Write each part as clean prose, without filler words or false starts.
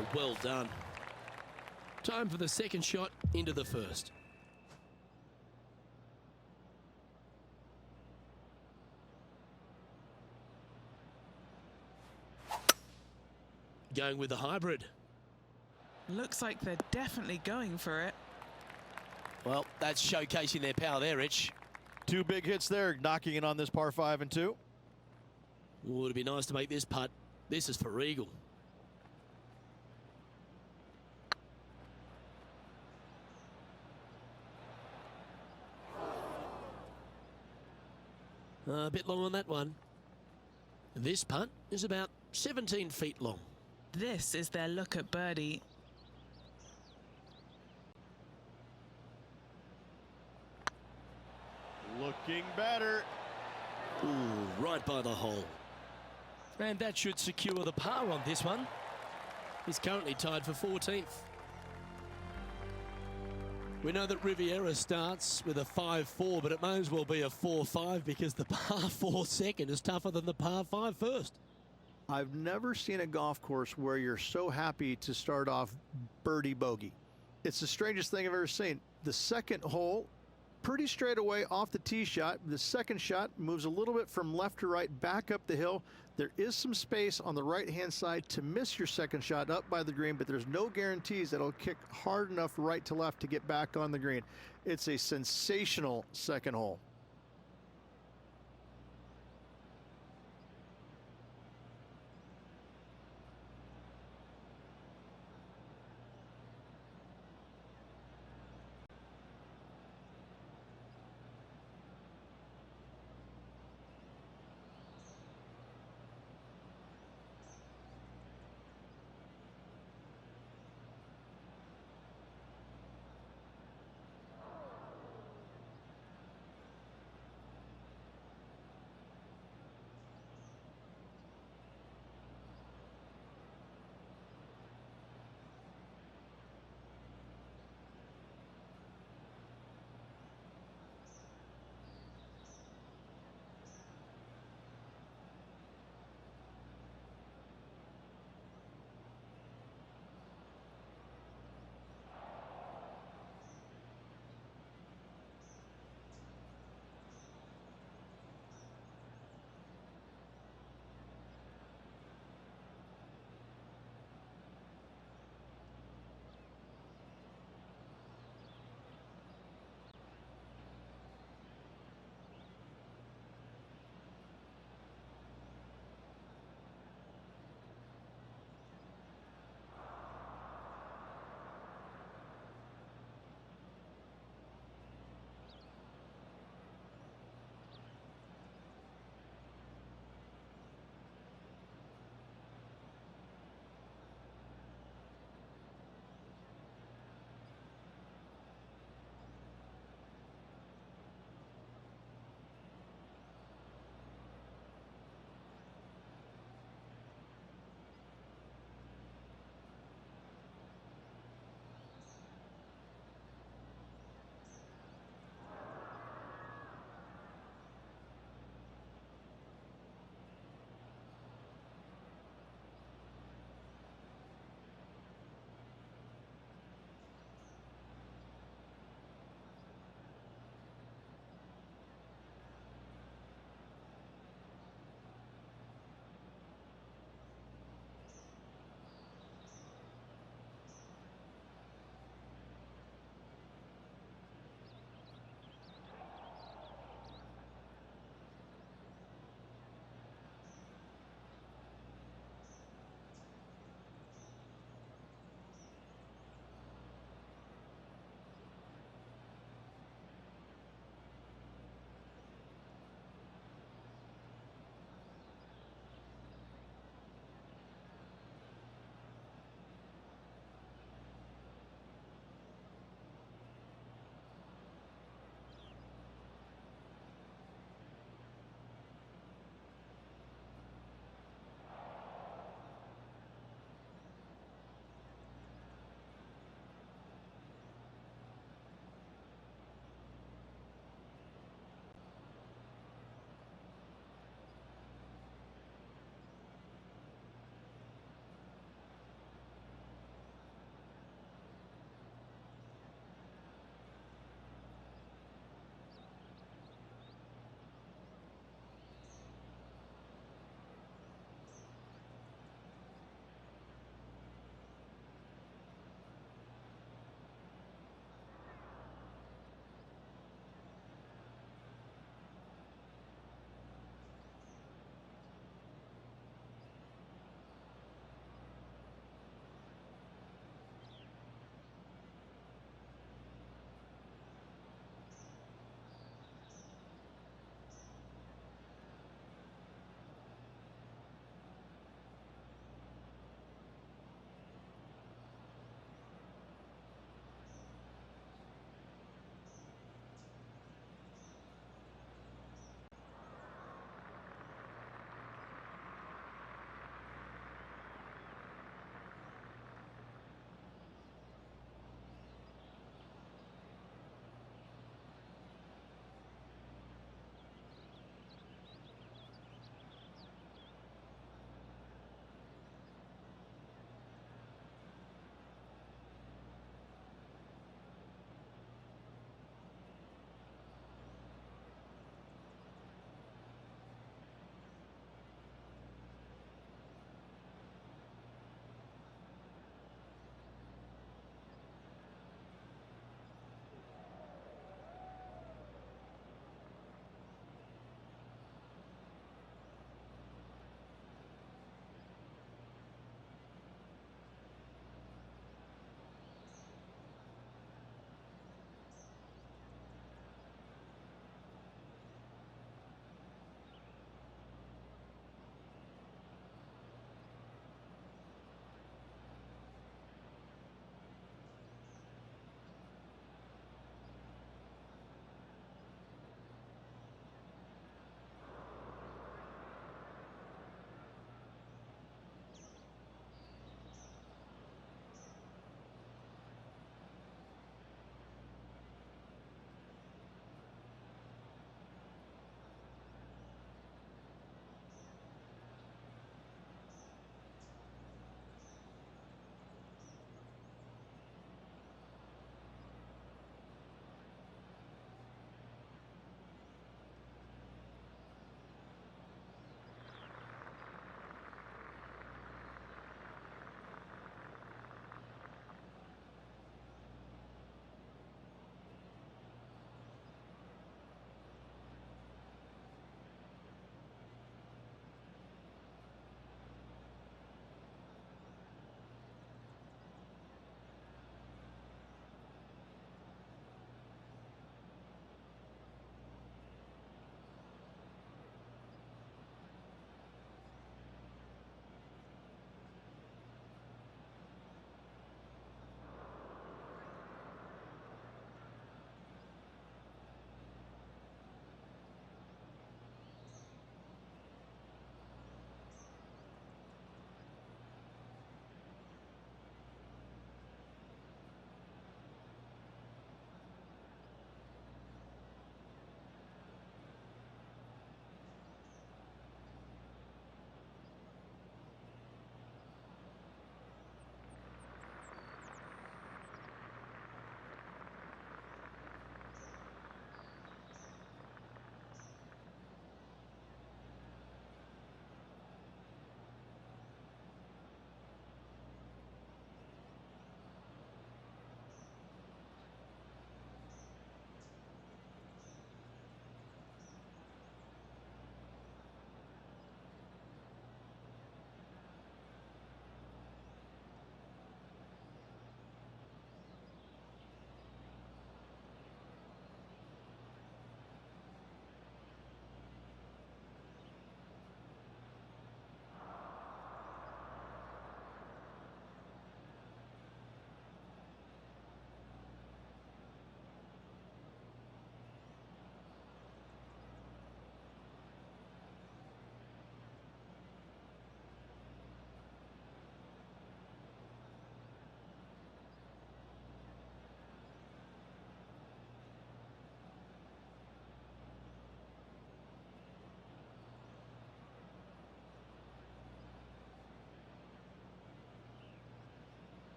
Oh, well done. Time for the second shot into the first. Going with the hybrid. Looks like they're definitely going for it. Well, that's showcasing their power there, Rich. Two big hits there, knocking it on this par 5 and 2. Oh, it'd be nice to make this putt. This is for eagle. A bit long on that one. This putt is about 17 feet long. This is their look at birdie. Looking better. Ooh, right by the hole. And that should secure the par on this one. He's currently tied for 14th. We know that Riviera starts with a 5-4, but it may as well be a 4-5 because the par 4 second is tougher than the par 5 first. I've never seen a golf course where you're so happy to start off birdie bogey. It's the strangest thing I've ever seen. The second hole, pretty straight away off the tee shot. The second shot moves a little bit from left to right, back up the hill. There is some space on the right-hand side to miss your second shot up by the green, but there's no guarantees that it'll kick hard enough right to left to get back on the green. It's a sensational second hole.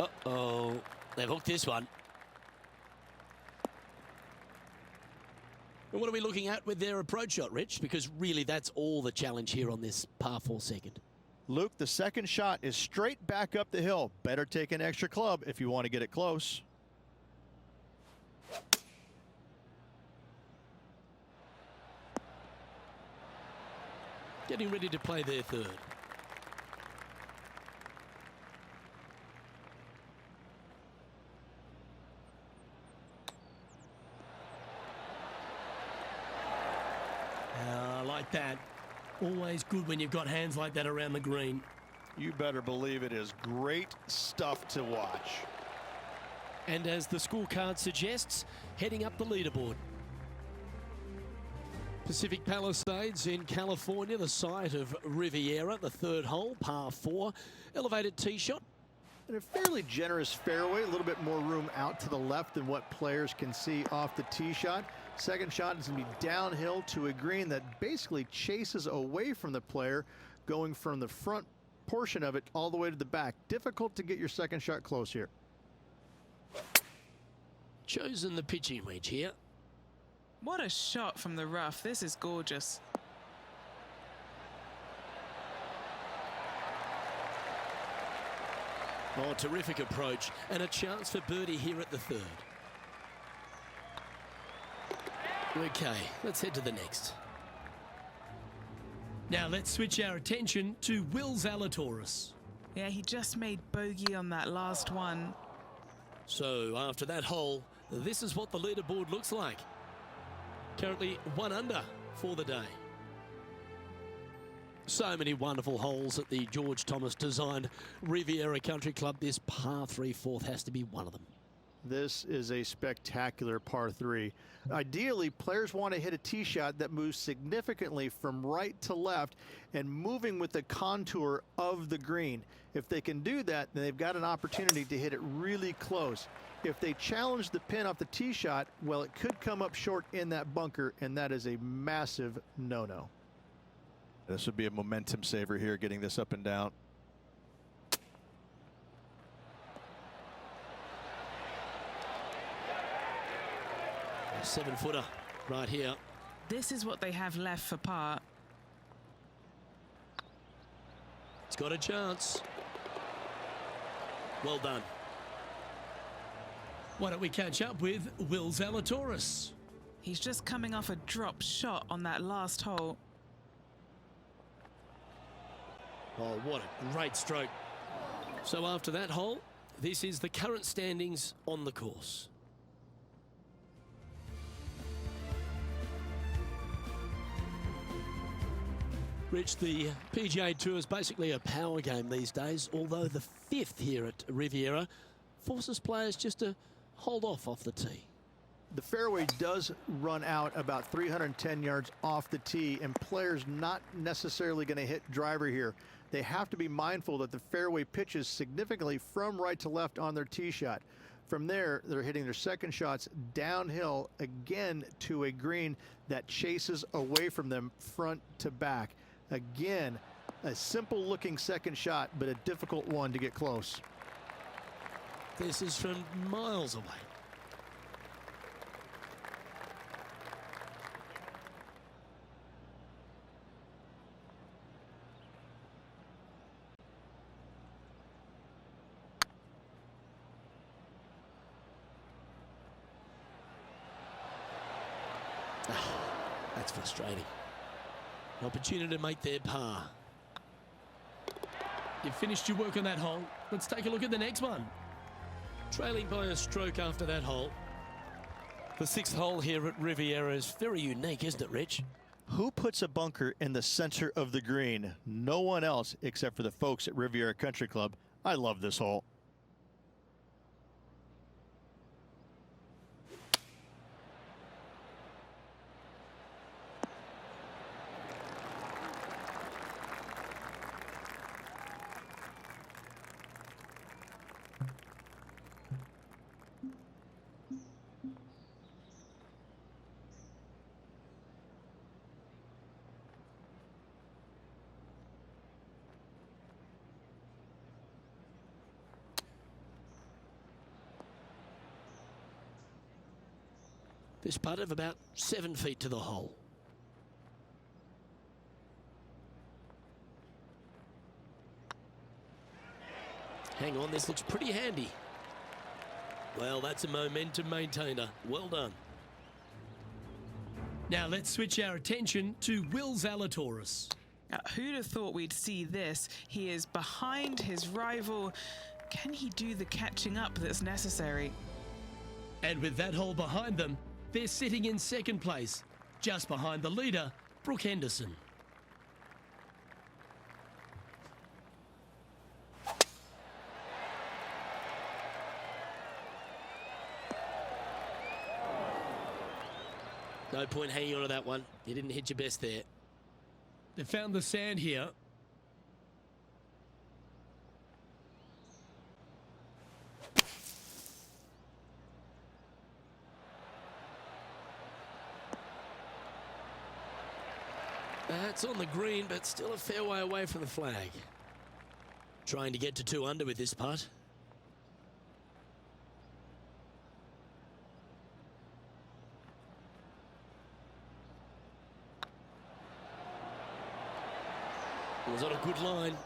Uh-oh. They've hooked this one. And what are we looking at with their approach shot, Rich? Because really that's all the challenge here on this par 4 second. Luke, the second shot is straight back up the hill. Better take an extra club if you want to get it close. Getting ready to play their third. I like that. Always good when you've got hands like that around the green. You better believe it is great stuff to watch. And as the scorecard suggests, heading up the leaderboard. Pacific Palisades in California, the site of Riviera, the third hole, par 4, elevated tee shot. And a fairly generous fairway, a little bit more room out to the left than what players can see off the tee shot. Second shot is going to be downhill to a green that basically chases away from the player, going from the front portion of it all the way to the back. Difficult to get your second shot close here. Chosen the pitching wedge here. What a shot from the rough. This is gorgeous. Oh, terrific approach and a chance for birdie here at the third. Okay, let's head to the next. Now let's switch our attention to Will Zalatoris. Yeah, he just made bogey on that last one. So after that hole, this is what the leaderboard looks like. Currently 1 under for the day. So many wonderful holes at the George Thomas designed Riviera Country Club. This par 3 fourth has to be one of them. This is a spectacular par 3. Ideally, players want to hit a tee shot that moves significantly from right to left and moving with the contour of the green. If they can do that, then they've got an opportunity to hit it really close. If they challenge the pin off the tee shot, well, it could come up short in that bunker, and that is a massive no-no. This would be a momentum saver here, getting this up and down. A 7-footer right here. This is what they have left for par. It's got a chance. Well done. Why don't we catch up with Will Zalatoris? He's just coming off a drop shot on that last hole. Oh, what a great stroke. So after that hole, this is the current standings on the course. Rich, the PGA Tour is basically a power game these days, although the 5th here at Riviera forces players just to hold off the tee. The fairway does run out about 310 yards off the tee, and players not necessarily going to hit driver here. They have to be mindful that the fairway pitches significantly from right to left on their tee shot. From there, they're hitting their second shots downhill again to a green that chases away from them front to back. Again, a simple looking second shot, but a difficult one to get close. This is from miles away. That's frustrating. An opportunity to make their par. You've finished your work on that hole. Let's take a look at the next one. Trailing by a stroke after that hole. The 6th hole here at Riviera is very unique, isn't it, Rich? Who puts a bunker in the center of the green? No one else except for the folks at Riviera Country Club. I love this hole. This putt of about 7 feet to the hole. Hang on, this looks pretty handy. Well, that's a momentum maintainer. Well done. Now let's switch our attention to Will Zalatoris. Who'd have thought we'd see this? He is behind his rival. Can he do the catching up that's necessary? And with that hole behind them, they're sitting in second place, just behind the leader, Brooke Henderson. No point hanging on to that one. You didn't hit your best there. They found the sand here. That's on the green, but still a fair way away from the flag. Trying to get to 2 under with this putt. It was on a good line.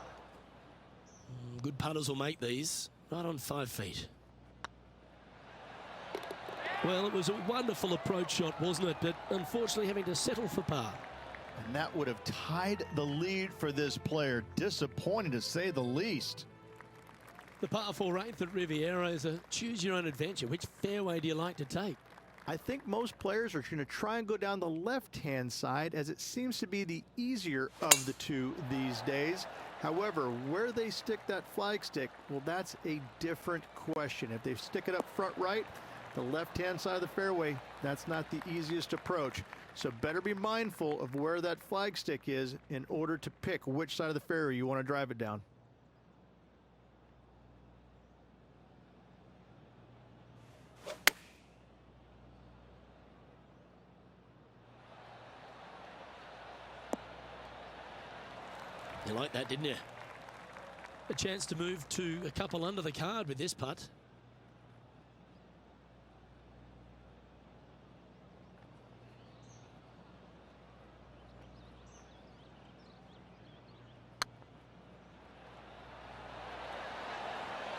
Good putters will make these. Right on 5 feet. Well, it was a wonderful approach shot, wasn't it? But unfortunately having to settle for par. And that would have tied the lead for this player. Disappointing to say the least. The par 4 8th at Riviera is a choose your own adventure. Which fairway do you like to take? I think most players are going to try and go down the left-hand side, as it seems to be the easier of the two these days. However, where they stick that flag stick, well, that's a different question. If they stick it up front right, the left-hand side of the fairway, that's not the easiest approach. So better be mindful of where that flag stick is in order to pick which side of the fairway you want to drive it down. You like that, didn't you? A chance to move to a couple under the card with this putt.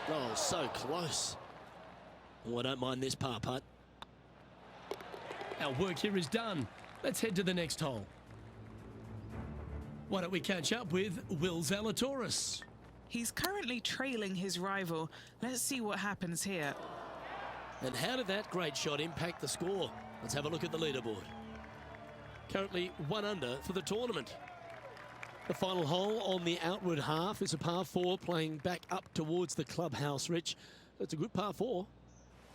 Oh, so close. Oh, I don't mind this par putt. Our work here is done. Let's head to the next hole. Why don't we catch up with Will Zalatoris? He's currently trailing his rival. Let's see what happens here. And how did that great shot impact the score? Let's have a look at the leaderboard. Currently 1 under for the tournament. The final hole on the outward half is a par 4 playing back up towards the clubhouse, Rich. It's a good par 4.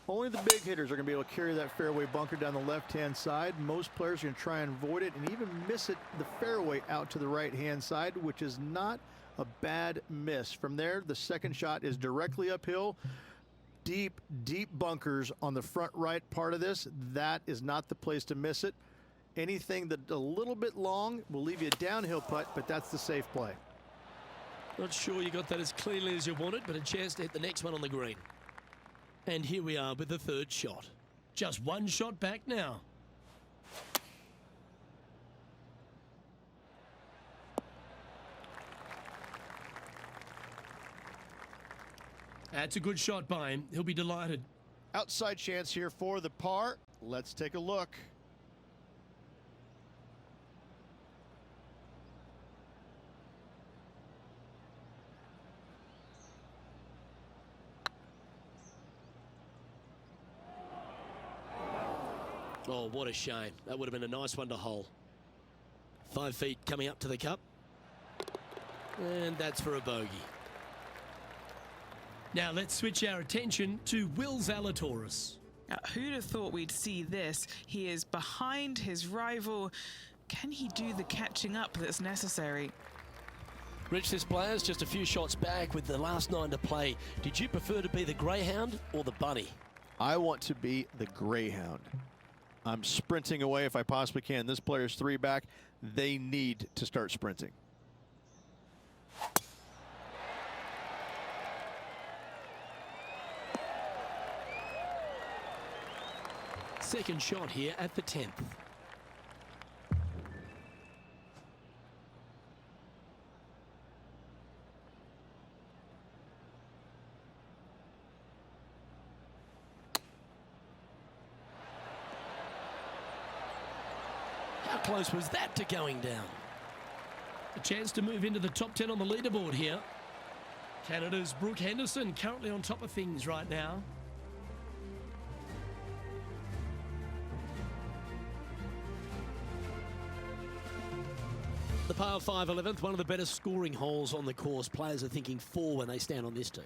Only the big hitters are going to be able to carry that fairway bunker down the left-hand side. Most players are going to try and avoid it and even miss it the fairway out to the right-hand side, which is not a bad miss. From there, the second shot is directly uphill. Deep, deep bunkers on the front right part of this. That is not the place to miss it. Anything that a little bit long will leave you a downhill putt, but that's the safe play. Not sure you got that as cleanly as you wanted, but a chance to hit the next one on the green. And here we are with the third shot. Just 1 shot back now. That's a good shot by him. He'll be delighted. Outside chance here for the par. Let's take a look. Oh, what a shame. That would have been a nice one to hole. 5 feet coming up to the cup. And that's for a bogey. Now let's switch our attention to Will Zalatoris. Who'd have thought we'd see this? He is behind his rival. Can he do the catching up that's necessary? Rich, this player's just a few shots back with the last 9 to play. Did you prefer to be the greyhound or the bunny? I want to be the greyhound. I'm sprinting away if I possibly can. This player's 3 back. They need to start sprinting. second shot here at the 10th. How close was that to going down? A chance to move into the top 10 on the leaderboard here. Canada's Brooke Henderson currently on top of things right now. The par 5 11th, one of the better scoring holes on the course. Players are thinking 4 when they stand on this tee.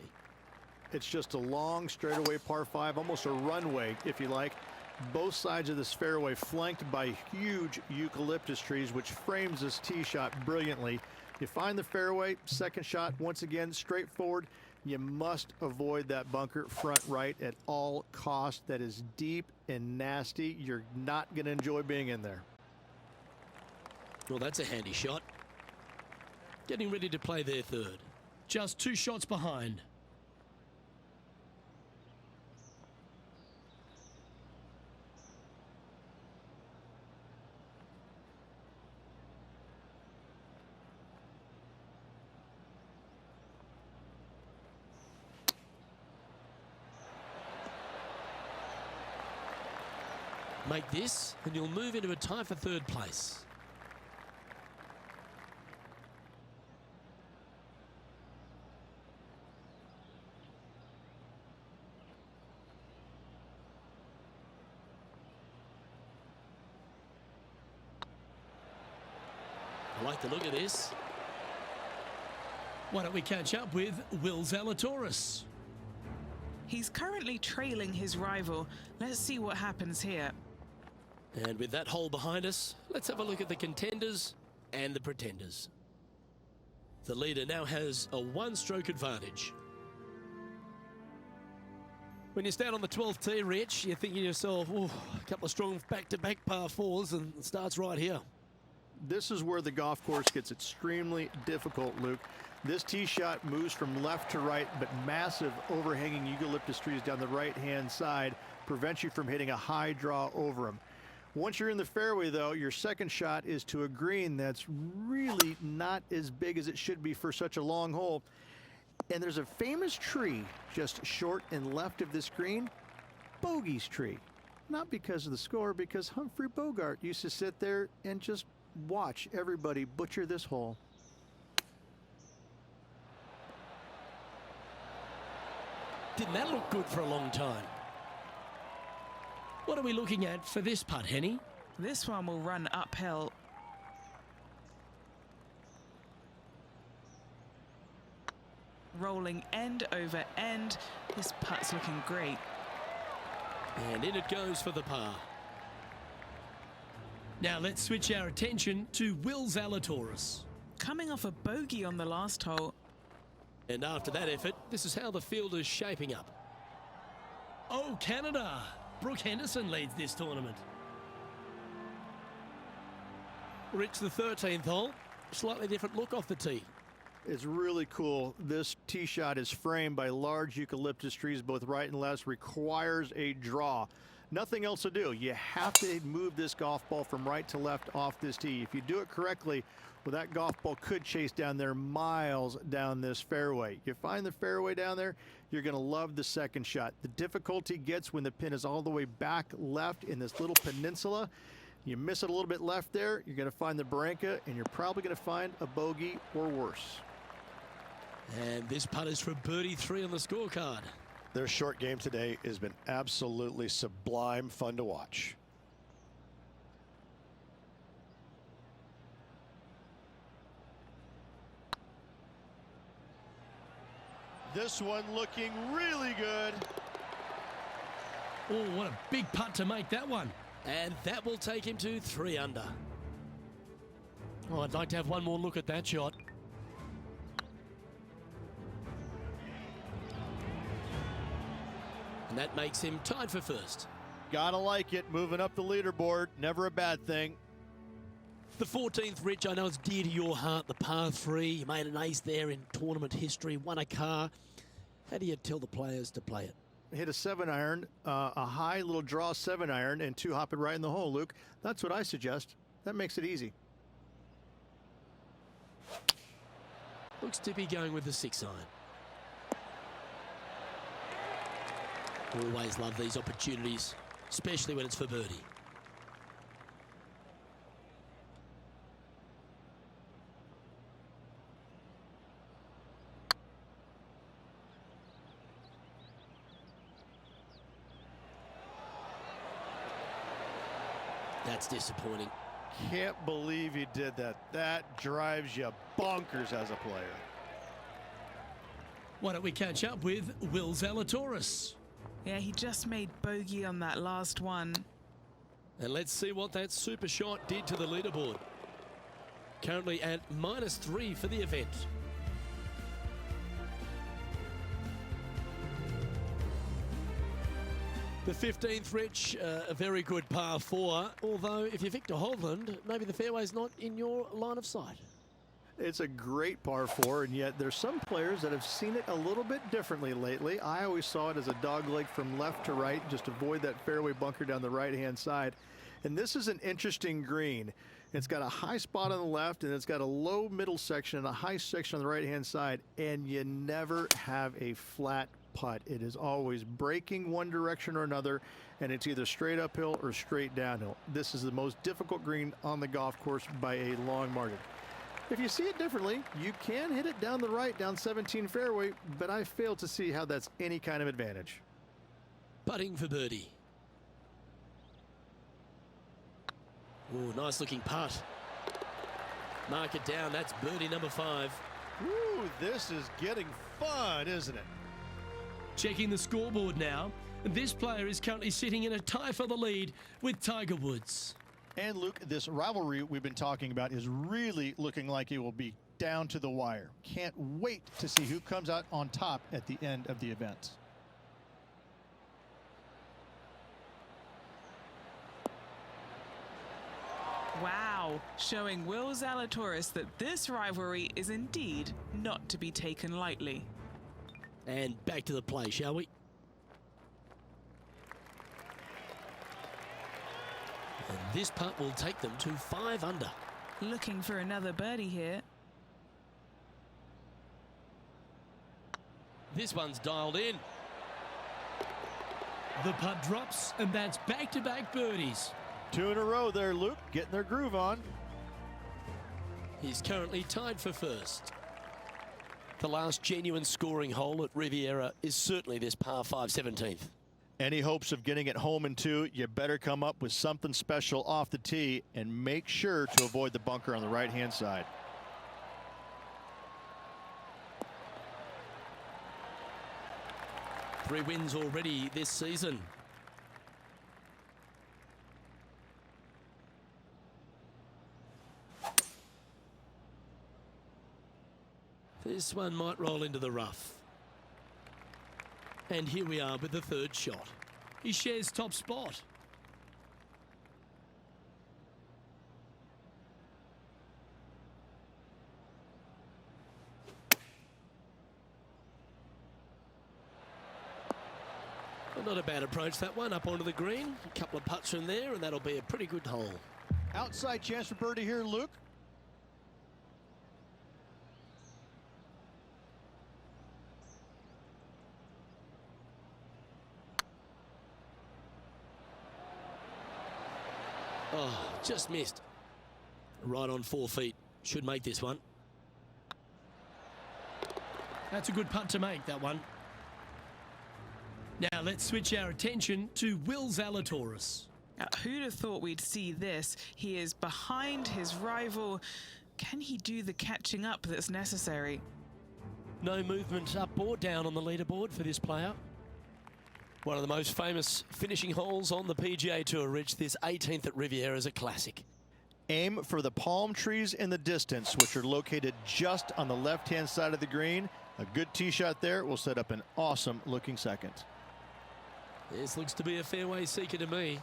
It's just a long straightaway par 5, almost a runway, if you like. Both sides of this fairway flanked by huge eucalyptus trees, which frames this tee shot brilliantly. You find the fairway, second shot, once again, straightforward. You must avoid that bunker front right at all costs. That is deep and nasty. You're not going to enjoy being in there. Well, that's a handy shot. Getting ready to play their third. Just 2 shots behind. Make this, and you'll move into a tie for third place. I like the look of this. Why don't we catch up with Will Zalatoris? He's currently trailing his rival. Let's see what happens here. And with that hole behind us, let's have a look at the contenders and the pretenders. The leader now has a 1-stroke advantage. When you stand on the 12th tee, Rich, you're thinking to yourself, oh, a couple of strong back-to-back par 4s, and it starts right here. This is where the golf course gets extremely difficult, Luke. This tee shot moves from left to right, but massive overhanging eucalyptus trees down the right-hand side prevents you from hitting a high draw over them. Once you're in the fairway, though, your second shot is to a green that's really not as big as it should be for such a long hole. And there's a famous tree just short and left of this green, Bogey's tree. Not because of the score, because Humphrey Bogart used to sit there and just watch everybody butcher this hole. Didn't that look good for a long time? What are we looking at for this putt, Henny? This one will run uphill. Rolling end over end. This putt's looking great. And in it goes for the par. Now let's switch our attention to Will Zalatoris. Coming off a bogey on the last hole. And after that effort, this is how the field is shaping up. Oh, Canada! Brooke Henderson leads this tournament. Rich, the 13th hole, slightly different look off the tee. It's really cool. This tee shot is framed by large eucalyptus trees, both right and left, requires a draw. Nothing else to do. You have to move this golf ball from right to left off this tee. If you do it correctly, well, that golf ball could chase down there miles down this fairway. You find the fairway down there, you're going to love the second shot. The difficulty gets when the pin is all the way back left in this little peninsula. You miss it a little bit left there, you're going to find the barranca, and you're probably going to find a bogey or worse. And this putt is for birdie 3 on the scorecard. Their short game today has been absolutely sublime fun to watch. This one looking really good. Oh, what a big putt to make that one. And that will take him to 3 under. Oh, I'd like to have one more look at that shot. And that makes him tied for first. Gotta like it, moving up the leaderboard, never a bad thing. The 14th, Rich, I know it's dear to your heart, the par 3. You made an ace there in tournament history, won a car. How do you tell the players to play it? hit a 7-iron, a high little draw 7-iron, and 2-hop it right in the hole, Luke. That's what I suggest. That makes it easy. Looks to be going with the 6-iron. Always love these opportunities, especially when it's for birdie. That's disappointing. Can't believe he did that. That drives you bonkers as a player. Why don't we catch up with Will Zalatoris? Yeah, he just made bogey on that last one. And let's see what that super shot did to the leaderboard. Currently at -3 for the event. The 15th, Rich, a very good par 4. Although, if you're Victor Hovland, maybe the fairway's not in your line of sight. It's a great par 4, and yet there's some players that have seen it a little bit differently lately. I always saw it as a dog leg from left to right, just avoid that fairway bunker down the right-hand side. And this is an interesting green. It's got a high spot on the left, and it's got a low middle section and a high section on the right-hand side, and you never have a flat putt. It is always breaking one direction or another, and it's either straight uphill or straight downhill. This is the most difficult green on the golf course by a long margin. If you see it differently, you can hit it down the right, down 17 fairway, but I fail to see how that's any kind of advantage. Putting for birdie. Oh, nice looking putt. Mark it down. That's birdie number 5. Ooh, this is getting fun, isn't it? Checking the scoreboard now. This player is currently sitting in a tie for the lead with Tiger Woods. And Luke, this rivalry we've been talking about is really looking like it will be down to the wire. Can't wait to see who comes out on top at the end of the event. Wow, showing Will Zalatoris that this rivalry is indeed not to be taken lightly. And back to the play, shall we? And this putt will take them to 5 under. Looking for another birdie here. This one's dialed in. The putt drops, and that's back-to-back birdies. 2 in a row there, Luke, getting their groove on. He's currently tied for first. The last genuine scoring hole at Riviera is certainly this par 5 17th. Any hopes of getting it home in 2, you better come up with something special off the tee and make sure to avoid the bunker on the right-hand side. Three wins already this season. This one might roll into the rough. And here we are with the 3rd shot. He shares top spot. Well, not a bad approach, that one, up onto the green. A couple of putts from there, and that'll be a pretty good hole. Outside chance for birdie here, Luke. Oh, just missed. Right on 4 feet. Should make this one. That's a good putt to make, that one. Now let's switch our attention to Will Zalatoris. Who'd have thought we'd see this? He is behind his rival. Can he do the catching up that's necessary? No movement up or down on the leaderboard for this player. One of the most famous finishing holes on the PGA Tour, Rich. This 18th at Riviera is a classic. Aim for the palm trees in the distance, which are located just on the left-hand side of the green. A good tee shot there will set up an awesome looking second. This looks to be a fairway seeker to me.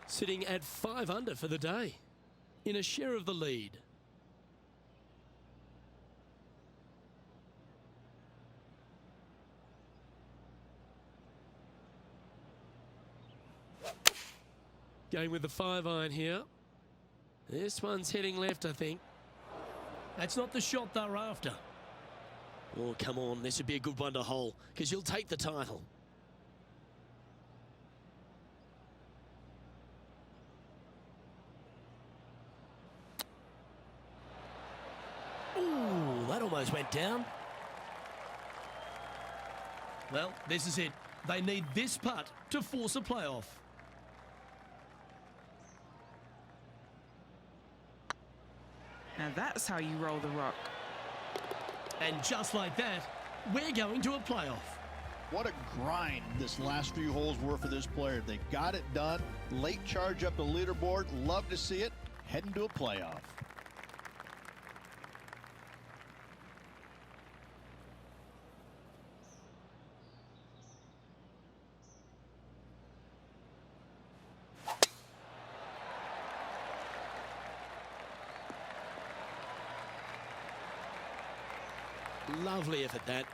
Sitting at 5 under for the day, in a share of the lead. Going with the 5-iron here. This one's heading left, I think. That's not the shot they're after. Oh, come on. This would be a good one to hole because you'll take the title. Ooh, that almost went down. Well, this is it. They need this putt to force a playoff. Now that's how you roll the rock. And just like that, we're going to a playoff. What a grind this last few holes were for this player. They got it done. Late charge up the leaderboard. Love to see it. Heading to a playoff. Lovely effort, that.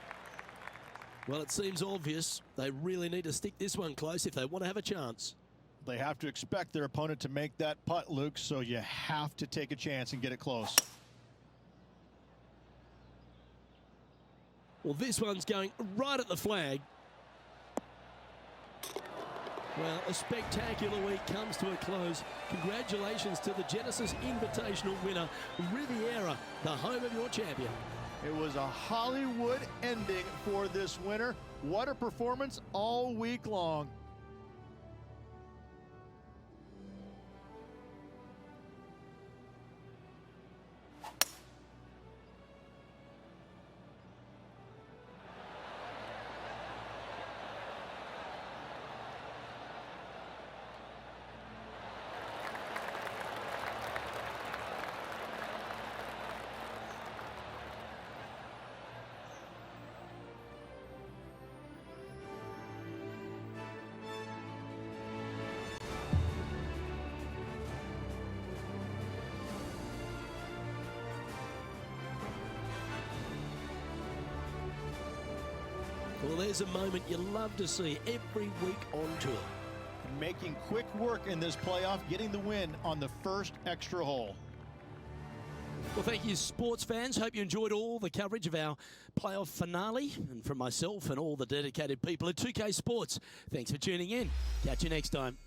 Well, it seems obvious. They really need to stick this one close if they want to have a chance. They have to expect their opponent to make that putt, Luke, so you have to take a chance and get it close. Well, this one's going right at the flag. Well, a spectacular week comes to a close. Congratulations to the Genesis Invitational winner, Riviera, the home of your champion. It was a Hollywood ending for this winner. What a performance all week long. Well, there's a moment you love to see every week on tour. Making quick work in this playoff, getting the win on the first extra hole. Well, thank you, sports fans. Hope you enjoyed all the coverage of our playoff finale. And from myself and all the dedicated people at 2K Sports, thanks for tuning in. Catch you next time.